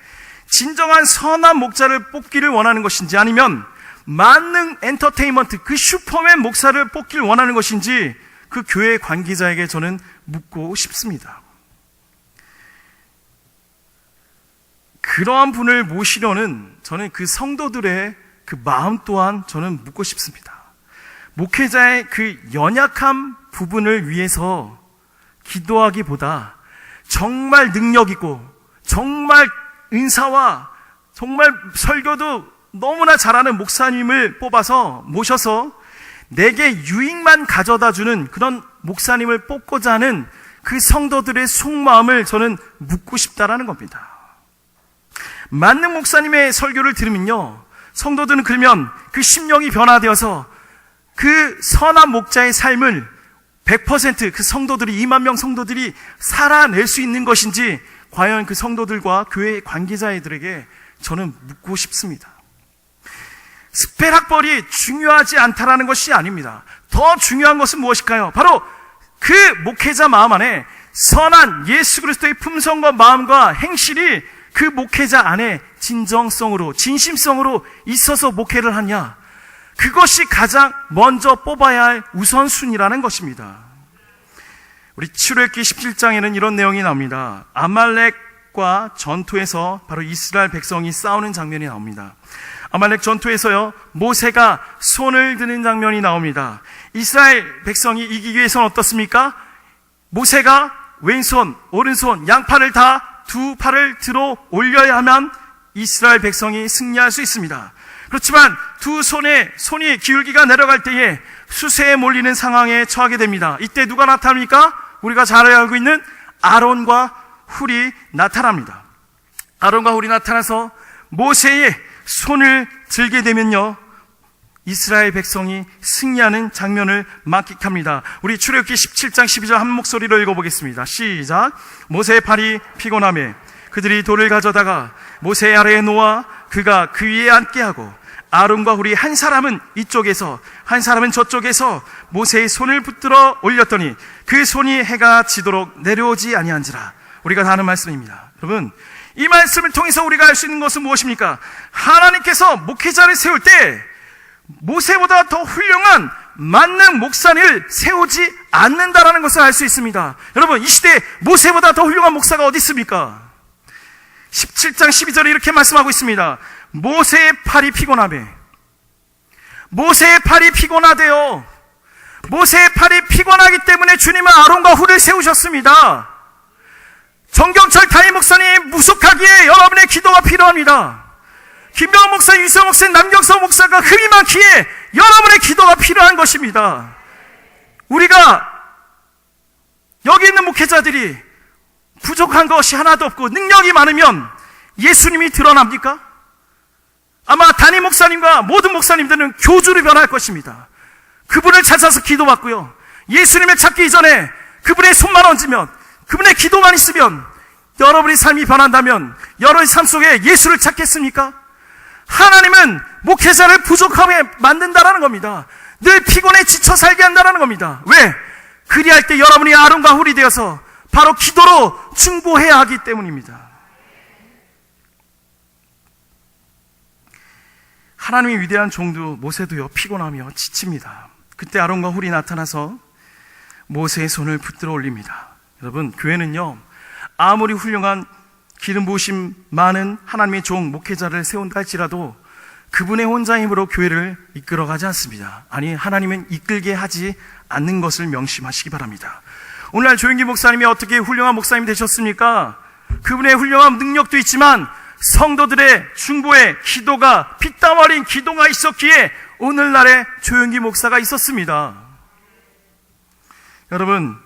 진정한 선한 목자를 뽑기를 원하는 것인지, 아니면 만능 엔터테인먼트 그 슈퍼맨 목사를 뽑기를 원하는 것인지 그 교회 관계자에게 저는 묻고 싶습니다. 그러한 분을 모시려는 저는 그 성도들의 그 마음 또한 저는 묻고 싶습니다. 목회자의 그 연약한 부분을 위해서 기도하기보다 정말 능력 있고 정말 은사와 정말 설교도 너무나 잘하는 목사님을 모셔서 내게 유익만 가져다 주는 그런 목사님을 뽑고자 하는 그 성도들의 속마음을 저는 묻고 싶다라는 겁니다. 만능 목사님의 설교를 들으면요, 성도들은 그러면 그 심령이 변화되어서 그 선한 목자의 삶을 100% 그 성도들이 2만 명 성도들이 살아낼 수 있는 것인지 과연 그 성도들과 교회 관계자들에게 저는 묻고 싶습니다. 스펙 학벌이 중요하지 않다라는 것이 아닙니다. 더 중요한 것은 무엇일까요? 바로 그 목회자 마음 안에 선한 예수 그리스도의 품성과 마음과 행실이 그 목회자 안에 진정성으로 진심성으로 있어서 목회를 하냐, 그것이 가장 먼저 뽑아야 할 우선순위라는 것입니다. 우리 출애굽기 17장에는 이런 내용이 나옵니다. 아말렉과 전투에서 바로 이스라엘 백성이 싸우는 장면이 나옵니다. 아말렉 전투에서요, 모세가 손을 드는 장면이 나옵니다. 이스라엘 백성이 이기기 위해서는 어떻습니까? 모세가 왼손, 오른손, 양팔을 다 두 팔을 들어 올려야 하면 이스라엘 백성이 승리할 수 있습니다. 그렇지만 두 손이 기울기가 내려갈 때에 수세에 몰리는 상황에 처하게 됩니다. 이때 누가 나타납니까? 우리가 잘 알고 있는 아론과 훌이 나타납니다. 아론과 훌이 나타나서 모세의 손을 들게 되면요, 이스라엘 백성이 승리하는 장면을 만끽합니다. 우리 출애굽기 17장 12절 한 목소리로 읽어보겠습니다. 시작. 모세의 팔이 피곤하매 그들이 돌을 가져다가 모세 아래에 놓아 그가 그 위에 앉게 하고 아론과 훌이 한 사람은 이쪽에서 한 사람은 저쪽에서 모세의 손을 붙들어 올렸더니 그 손이 해가 지도록 내려오지 아니한지라. 우리가 다 아는 말씀입니다. 여러분, 이 말씀을 통해서 우리가 알 수 있는 것은 무엇입니까? 하나님께서 목회자를 세울 때 모세보다 더 훌륭한 만능 목사를 세우지 않는다라는 것을 알 수 있습니다. 여러분, 이 시대에 모세보다 더 훌륭한 목사가 어디 있습니까? 17장 12절에 이렇게 말씀하고 있습니다. 모세의 팔이 피곤하매, 모세의 팔이 피곤하대요. 모세의 팔이 피곤하기 때문에 주님은 아론과 훌을 세우셨습니다. 정경철 담임 목사님 무속하기에 여러분의 기도가 필요합니다. 김병호 목사, 유수영 목사, 남경서 목사가 흠이 많기에 여러분의 기도가 필요한 것입니다. 우리가 여기 있는 목회자들이 부족한 것이 하나도 없고 능력이 많으면 예수님이 드러납니까? 아마 담임 목사님과 모든 목사님들은 교주로 변할 것입니다. 그분을 찾아서 기도받고요, 예수님을 찾기 이전에 그분의 손만 얹으면, 그분의 기도만 있으면 여러분의 삶이 변한다면 여러분의 삶 속에 예수를 찾겠습니까? 하나님은 목회자를 부족하게 만든다라는 겁니다. 늘 피곤해 지쳐 살게 한다라는 겁니다. 왜? 그리할 때 여러분이 아론과 훌이 되어서 바로 기도로 충고해야 하기 때문입니다. 하나님의 위대한 종도 모세도요, 피곤하며 지칩니다. 그때 아론과 훌이 나타나서 모세의 손을 붙들어 올립니다. 여러분, 교회는요, 아무리 훌륭한 기름 부으심 많은 하나님의 종 목회자를 세운다 할지라도 그분의 혼자 힘으로 교회를 이끌어가지 않습니다. 아니, 하나님은 이끌게 하지 않는 것을 명심하시기 바랍니다. 오늘날 조영기 목사님이 어떻게 훌륭한 목사님이 되셨습니까? 그분의 훌륭한 능력도 있지만 성도들의 중보의 기도가, 피땀 어린 기도가 있었기에 오늘날의 조영기 목사가 있었습니다. 여러분,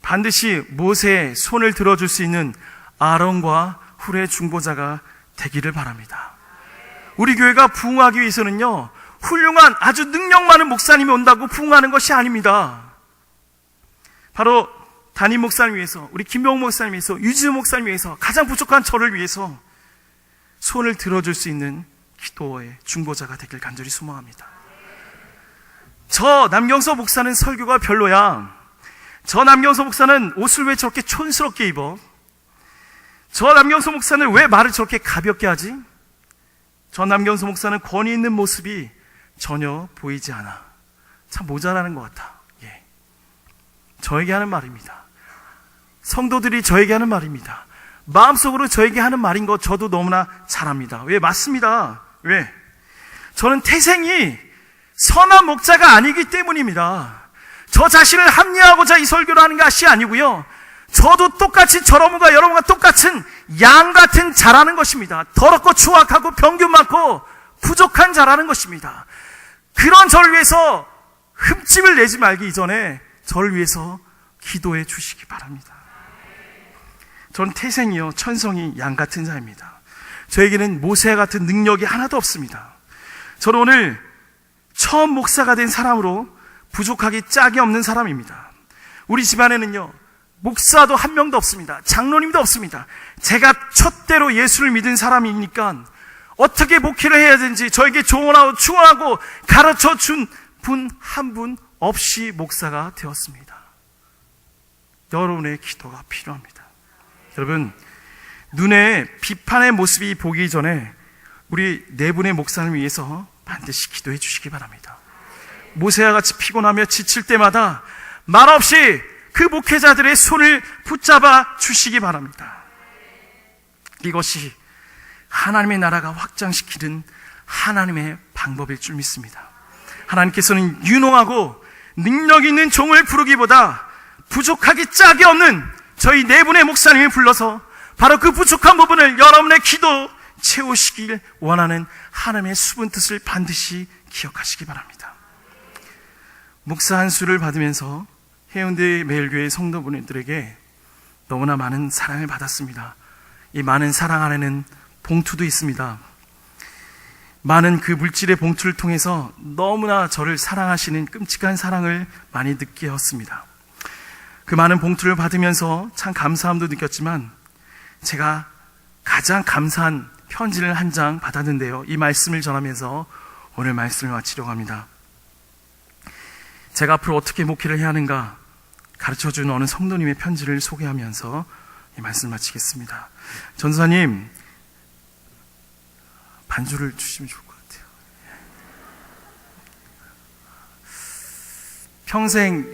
반드시 모세의 손을 들어줄 수 있는 아론과 훌의 중보자가 되기를 바랍니다. 우리 교회가 부흥하기 위해서는요, 훌륭한 아주 능력 많은 목사님이 온다고 부흥하는 것이 아닙니다. 바로 담임 목사님 위해서, 우리 김병욱 목사님 위해서, 유지우 목사님 위해서, 가장 부족한 저를 위해서 손을 들어줄 수 있는 기도의 중보자가 되길 간절히 소망합니다. 저 남경서 목사는 설교가 별로야. 저 남경서 목사는 옷을 왜 저렇게 촌스럽게 입어? 저 남경서 목사는 왜 말을 저렇게 가볍게 하지? 저 남경서 목사는 권위 있는 모습이 전혀 보이지 않아. 참 모자라는 것 같아. 예. 저에게 하는 말입니다. 성도들이 저에게 하는 말입니다. 마음속으로 저에게 하는 말인 거 저도 너무나 잘 압니다. 왜? 맞습니다. 왜? 저는 태생이 선한 목자가 아니기 때문입니다. 저 자신을 합리화하고자 이 설교를 하는 것이 아니고요, 저도 똑같이 저러분과 여러분과 똑같은 양 같은 자라는 것입니다. 더럽고 추악하고 병균 많고 부족한 자라는 것입니다. 그런 저를 위해서 흠집을 내지 말기 이전에 저를 위해서 기도해 주시기 바랍니다. 저는 태생이요, 천성이 양 같은 자입니다. 저에게는 모세 같은 능력이 하나도 없습니다. 저는 오늘 처음 목사가 된 사람으로 부족하기 짝이 없는 사람입니다. 우리 집안에는요, 목사도 한 명도 없습니다. 장로님도 없습니다. 제가 첫대로 예수를 믿은 사람이니까 어떻게 목회를 해야 되는지 저에게 조언하고 추원하고 가르쳐 준 분 한 분 없이 목사가 되었습니다. 여러분의 기도가 필요합니다. 여러분, 눈에 비판의 모습이 보기 전에 우리 네 분의 목사님을 위해서 반드시 기도해 주시기 바랍니다. 모세와 같이 피곤하며 지칠 때마다 말없이 그 목회자들의 손을 붙잡아 주시기 바랍니다. 이것이 하나님의 나라가 확장시키는 하나님의 방법일 줄 믿습니다. 하나님께서는 유능하고 능력 있는 종을 부르기보다 부족하기 짝이 없는 저희 네 분의 목사님을 불러서 바로 그 부족한 부분을 여러분의 기도 채우시길 원하는 하나님의 수분 뜻을 반드시 기억하시기 바랍니다. 목사 한 수를 받으면서 해운대 매일교회 성도분들에게 너무나 많은 사랑을 받았습니다. 이 많은 사랑 안에는 봉투도 있습니다. 많은 그 물질의 봉투를 통해서 너무나 저를 사랑하시는 끔찍한 사랑을 많이 느끼게 했습니다. 그 많은 봉투를 받으면서 참 감사함도 느꼈지만 제가 가장 감사한 편지를 한 장 받았는데요, 이 말씀을 전하면서 오늘 말씀을 마치려고 합니다. 제가 앞으로 어떻게 목회를 해야 하는가 가르쳐준 어느 성도님의 편지를 소개하면서 이 말씀을 마치겠습니다. 전사님, 반주를 주시면 좋을 것 같아요. 평생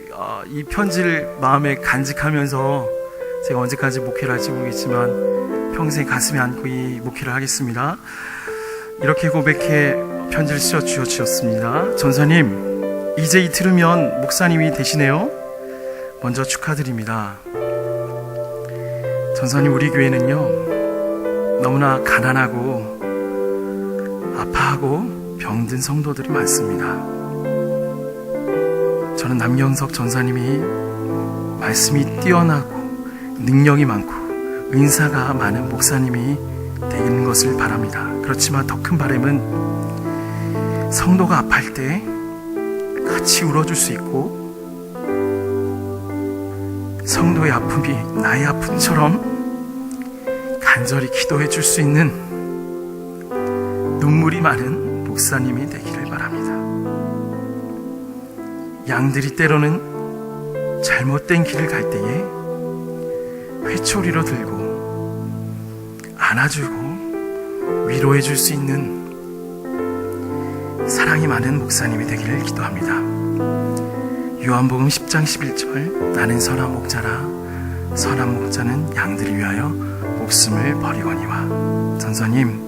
이 편지를 마음에 간직하면서 제가 언제까지 목회를 할지 모르겠지만 평생 가슴에 안고 이 목회를 하겠습니다. 이렇게 고백해 편지를 쓰어 주셨습니다. 전사님, 이제 이틀 후면 목사님이 되시네요. 먼저 축하드립니다. 전사님, 우리 교회는요, 너무나 가난하고 아파하고 병든 성도들이 많습니다. 저는 남경석 전사님이 말씀이 뛰어나고 능력이 많고 은사가 많은 목사님이 되는 것을 바랍니다. 그렇지만 더 큰 바람은 성도가 아파할 때 같이 울어줄 수 있고 성도의 아픔이 나의 아픔처럼 간절히 기도해 줄 수 있는 눈물이 많은 목사님이 되기를 바랍니다. 양들이 때로는 잘못된 길을 갈 때에 회초리로 들고 안아주고 위로해 줄 수 있는 사랑이 많은 목사님이 되기를 기도합니다. 요한복음 10장 11절 나는 선한 목자라 선한 목자는 양들을 위하여 목숨을 버리거니와. 전사님,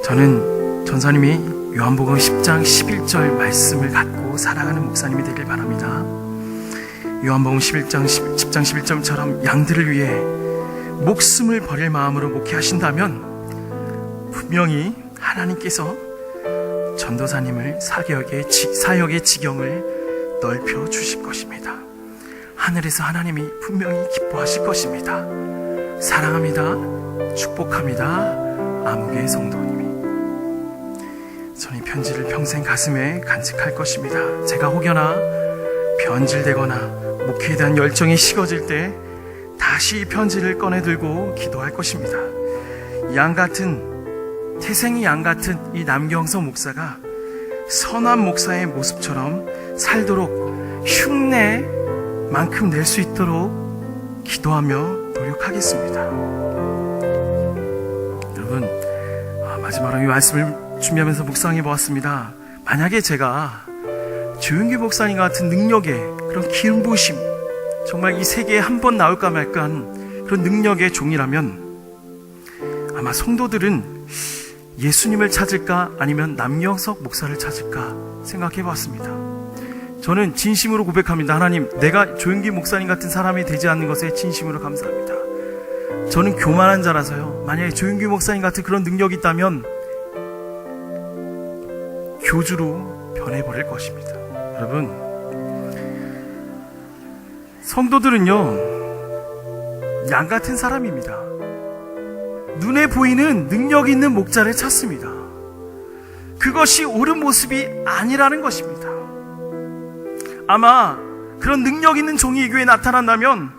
저는 전사님이 요한복음 10장 11절 말씀을 갖고 살아가는 목사님이 되길 바랍니다. 요한복음 10장 11절처럼 양들을 위해 목숨을 버릴 마음으로 목회하신다면 분명히 하나님께서 전도사님을 사역의 지경을 넓혀 주실 것입니다. 하늘에서 하나님이 분명히 기뻐하실 것입니다. 사랑합니다. 축복합니다. 아무개 성도님이. 저는 이 편지를 평생 가슴에 간직할 것입니다. 제가 혹여나 변질되거나 목회에 대한 열정이 식어질 때 다시 이 편지를 꺼내 들고 기도할 것입니다. 태생이 양 같은 이 남경석 목사가 선한 목사의 모습처럼 살도록 흉내만큼 낼 수 있도록 기도하며 노력하겠습니다. 여러분, 마지막으로 이 말씀을 준비하면서 묵상해 보았습니다. 만약에 제가 조윤기 목사님 같은 능력의 그런 기름 부으심, 정말 이 세계에 한 번 나올까 말까 한 그런 능력의 종이라면 아마 성도들은 예수님을 찾을까 아니면 남경석 목사를 찾을까 생각해 봤습니다. 저는 진심으로 고백합니다. 하나님, 내가 조윤기 목사님 같은 사람이 되지 않는 것에 진심으로 감사합니다. 저는 교만한 자라서요, 만약에 조윤기 목사님 같은 그런 능력이 있다면 교주로 변해버릴 것입니다. 여러분, 성도들은요, 양 같은 사람입니다. 눈에 보이는 능력 있는 목자를 찾습니다. 그것이 옳은 모습이 아니라는 것입니다. 아마 그런 능력 있는 종이 이 교회에 나타난다면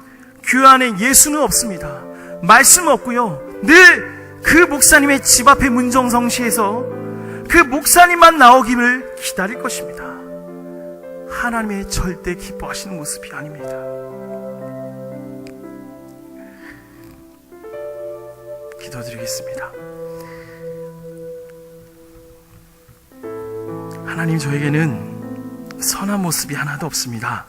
교회 안에 예수는 없습니다. 말씀 없고요, 늘 그 목사님의 집 앞에 문정성시에서 그 목사님만 나오기를 기다릴 것입니다. 하나님의 절대 기뻐하시는 모습이 아닙니다. 기도드리겠습니다. 하나님, 저에게는 선한 모습이 하나도 없습니다.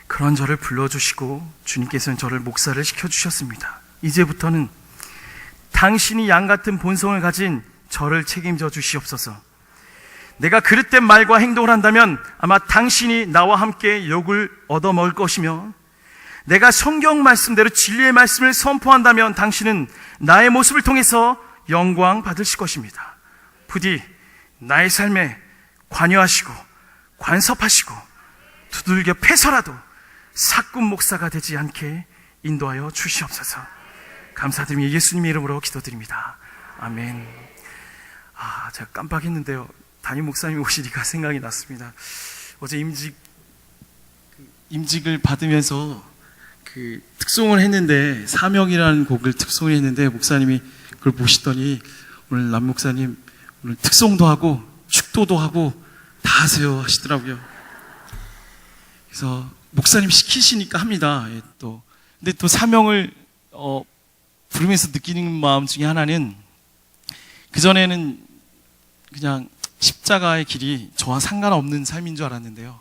그런 저를 불러주시고 주님께서는 저를 목사를 시켜주셨습니다. 이제부터는 당신이 양 같은 본성을 가진 저를 책임져 주시옵소서. 내가 그릇된 말과 행동을 한다면 아마 당신이 나와 함께 욕을 얻어먹을 것이며, 내가 성경 말씀대로 진리의 말씀을 선포한다면 당신은 나의 모습을 통해서 영광 받으실 것입니다. 부디 나의 삶에 관여하시고 관섭하시고 두들겨 패서라도 사꾼 목사가 되지 않게 인도하여 주시옵소서. 감사드리며 예수님의 이름으로 기도드립니다. 아멘. 제가 깜빡했는데요, 담임 목사님 오시니까 생각이 났습니다. 어제 임직을 받으면서 그 특송을 했는데, 사명이라는 곡을 특송을 했는데, 목사님이 그걸 보시더니 오늘 남 목사님 오늘 특송도 하고 축도도 하고 다 하세요 하시더라고요. 그래서 목사님 시키시니까 합니다. 근데 또 사명을 부르면서 느끼는 마음 중에 하나는, 그전에는 그냥 십자가의 길이 저와 상관없는 삶인 줄 알았는데요,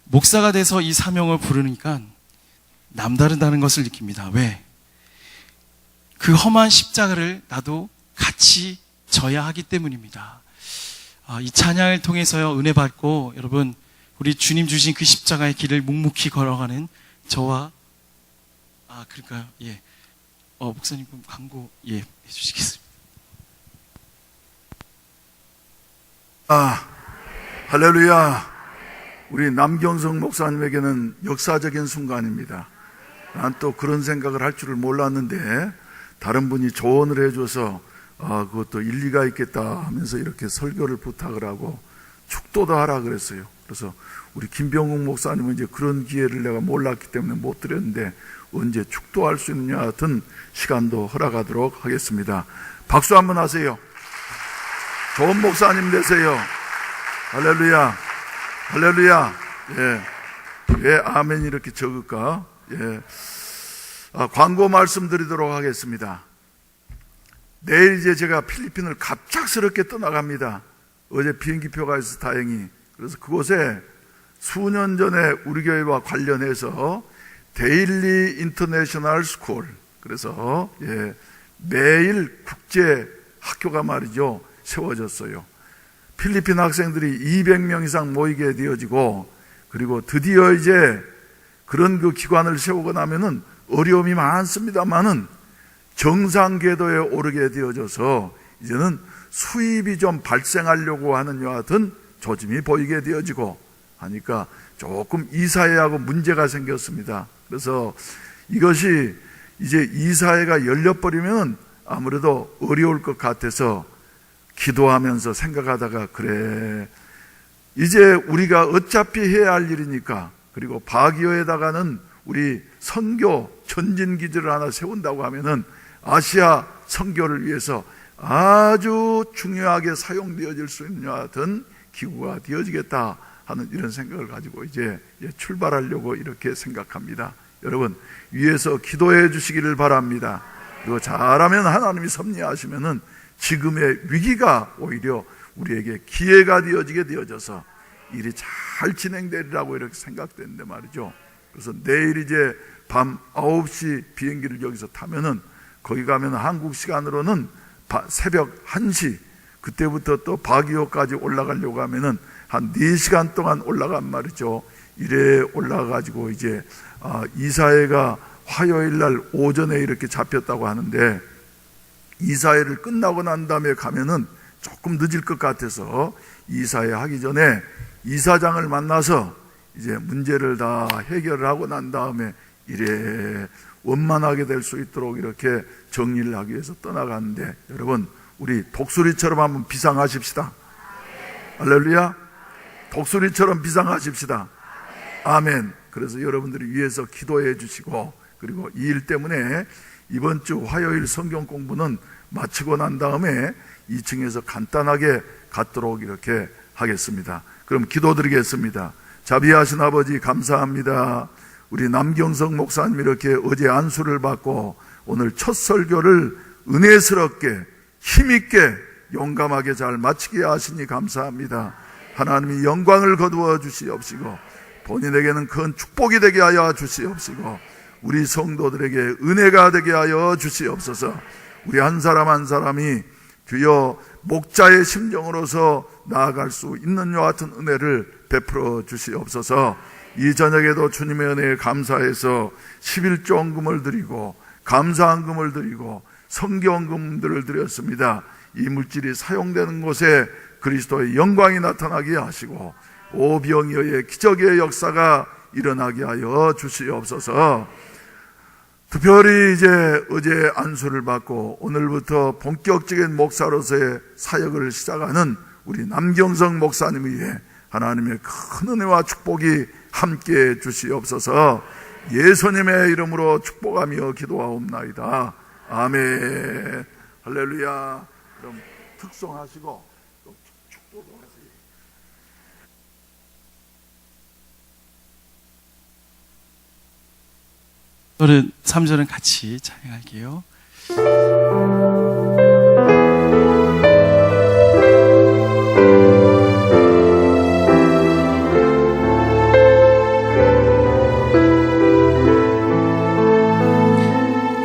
목사가 돼서 이 사명을 부르니까 남다르다는 것을 느낍니다. 왜? 그 험한 십자가를 나도 같이 져야 하기 때문입니다. 이 찬양을 통해서요, 은혜 받고 여러분, 우리 주님 주신 그 십자가의 길을 묵묵히 걸어가는 저와, 그럴까요? 예. 목사님 광고 해주시겠습니다. 할렐루야. 우리 남경석 목사님에게는 역사적인 순간입니다. 난 또 그런 생각을 할 줄을 몰랐는데 다른 분이 조언을 해줘서 그것도 일리가 있겠다 하면서 이렇게 설교를 부탁을 하고 축도도 하라 그랬어요. 그래서 우리 김병욱 목사님은 이제 그런 기회를 내가 몰랐기 때문에 못 드렸는데 언제 축도할 수 있느냐 하여튼 시간도 허락하도록 하겠습니다. 박수 한번 하세요. 좋은 목사님 되세요. 할렐루야. 할렐루야. 왜 아멘이 이렇게 적을까? 광고 말씀드리도록 하겠습니다. 내일 이제 제가 필리핀을 갑작스럽게 떠나갑니다. 어제 비행기표가 있어서 다행히. 그래서 그곳에 수년 전에 우리 교회와 관련해서 데일리 인터내셔널 스쿨, 그래서 매일 국제 학교가 말이죠 세워졌어요. 필리핀 학생들이 200명 이상 모이게 되어지고, 그리고 드디어 이제 그런 그 기관을 세우고 나면은 어려움이 많습니다만은 정상 궤도에 오르게 되어져서 이제는 수입이 좀 발생하려고 하는 여하튼 조짐이 보이게 되어지고 하니까 조금 이사회하고 문제가 생겼습니다. 그래서 이것이 이제 이사회가 열려버리면 아무래도 어려울 것 같아서 기도하면서 생각하다가, 그래, 이제 우리가 어차피 해야 할 일이니까, 그리고 바기오에다가는 우리 선교 전진기지를 하나 세운다고 하면은 아시아 선교를 위해서 아주 중요하게 사용되어질 수 있는 여하튼 기구가 되어지겠다 하는 이런 생각을 가지고 이제 출발하려고 이렇게 생각합니다. 여러분, 위에서 기도해 주시기를 바랍니다. 그리고 잘하면 하나님이 섭리하시면은 지금의 위기가 오히려 우리에게 기회가 되어져서 일이 잘 진행되리라고 이렇게 생각되는데 말이죠. 그래서 내일 이제 밤 9시 비행기를 여기서 타면은 거기 가면 한국 시간으로는 새벽 1시, 그때부터 또 바기오까지 올라가려고 하면은 한 4시간 동안 올라간 말이죠. 이래 올라가가지고 이제 이사회가 화요일 날 오전에 이렇게 잡혔다고 하는데, 이사회를 끝나고 난 다음에 가면은 조금 늦을 것 같아서 이사회 하기 전에 이사장을 만나서 이제 문제를 다 해결을 하고 난 다음에 이래 원만하게 될 수 있도록 이렇게 정리를 하기 위해서 떠나가는데, 여러분, 우리 독수리처럼 한번 비상하십시다. 할렐루야. 독수리처럼 비상하십시다. 아멘. 그래서 여러분들이 위해서 기도해 주시고, 그리고 이 일 때문에 이번 주 화요일 성경 공부는 마치고 난 다음에 2층에서 간단하게 갖도록 이렇게 하겠습니다. 그럼 기도드리겠습니다. 자비하신 아버지, 감사합니다. 우리 남경석 목사님 이렇게 어제 안수를 받고 오늘 첫 설교를 은혜스럽게 힘있게 용감하게 잘 마치게 하시니 감사합니다. 하나님이 영광을 거두어 주시옵시고 본인에게는 큰 축복이 되게 하여 주시옵시고 우리 성도들에게 은혜가 되게 하여 주시옵소서. 우리 한 사람 한 사람이 주여 목자의 심정으로서 나아갈 수 있는 여 같은 은혜를 베풀어 주시옵소서. 이 저녁에도 주님의 은혜에 감사해서 11조원금을 드리고 감사한금을 드리고 성경금들을 드렸습니다. 이 물질이 사용되는 곳에 그리스도의 영광이 나타나게 하시고 오병이어의 기적의 역사가 일어나게 하여 주시옵소서. 특별히 이제 어제 안수를 받고 오늘부터 본격적인 목사로서의 사역을 시작하는 우리 남경석 목사님 위해 하나님의 큰 은혜와 축복이 함께 주시옵소서. 예수님의 이름으로 축복하며 기도하옵나이다. 아멘. 할렐루야. 그럼 특송하시고 또 축도도 하세요. 노래 3절은 같이 찬양할게요.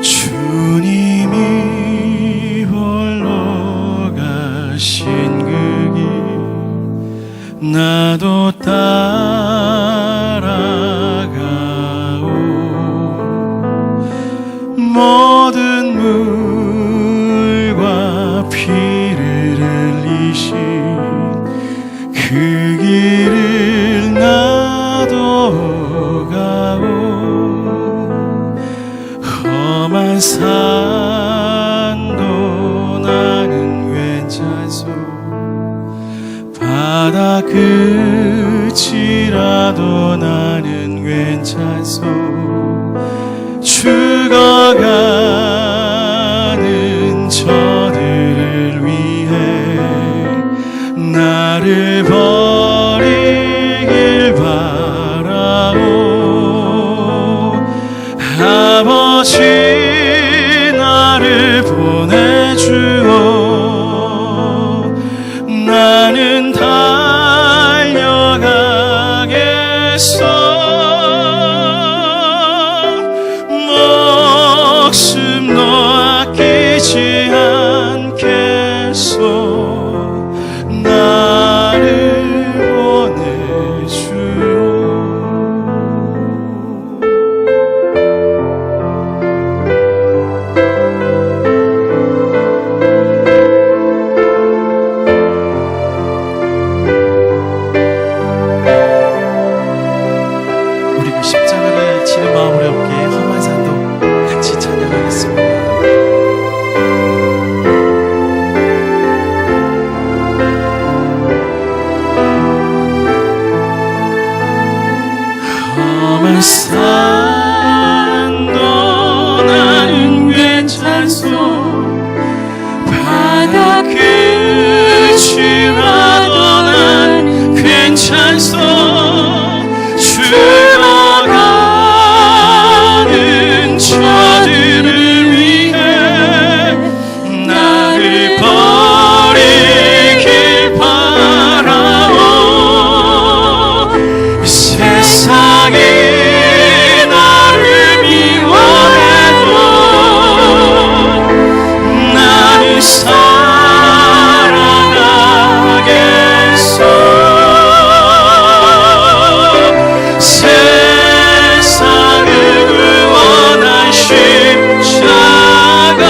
주님이 홀로 가신 그 길 나도 따라가오. 모든 물과 피를 흘리신 그 길을 나도 가오. 험한 산도 나는 괜찮소. 바다 끝이라도 나는 괜찮소. 죽어가는 저들을 위해 나를 버리길 바라오. 아버지 나를 보내주오. 나는 달려가겠소. 목숨도 아끼지 않겠소. 나를 보내주요. 우리 그 십자가를 지는 마음으로 함께 험한 산도 같이 찬양하겠습니다. 험한 산도 나는 괜찮소. 바다 끝이라도 난 괜찮소. 죽어가는 저들을 위해 나를 버리길 바라오. 세상이 나를 미워해도 나는 살아가겠소. 세상을 구원한 십자가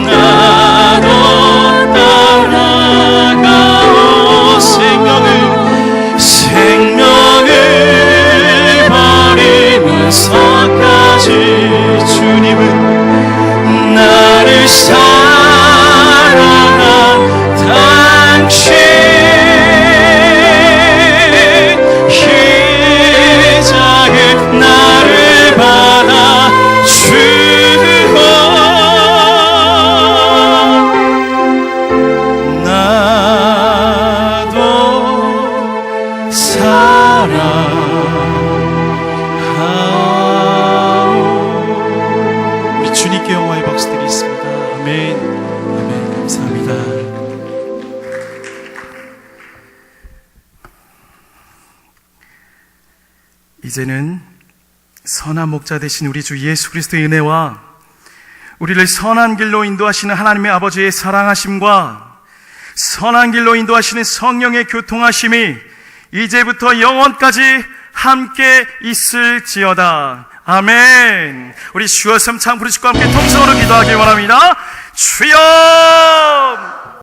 나도 따라가오. 생명을 버리면서까지 주님은 나를 사랑한 당신 희작을 나를 받아주고 나도 사랑하오. 우리 주님께 영광의 박수 드리겠습니다. 아멘. 아멘. 감사합니다. 이제는 선한 목자 되신 우리 주 예수 그리스도의 은혜와 우리를 선한 길로 인도하시는 하나님의 아버지의 사랑하심과 선한 길로 인도하시는 성령의 교통하심이 이제부터 영원까지 함께 있을지어다. 아멘. 우리 주여 삼창 부르시고 함께 통성으로 기도하길 원합니다. 주여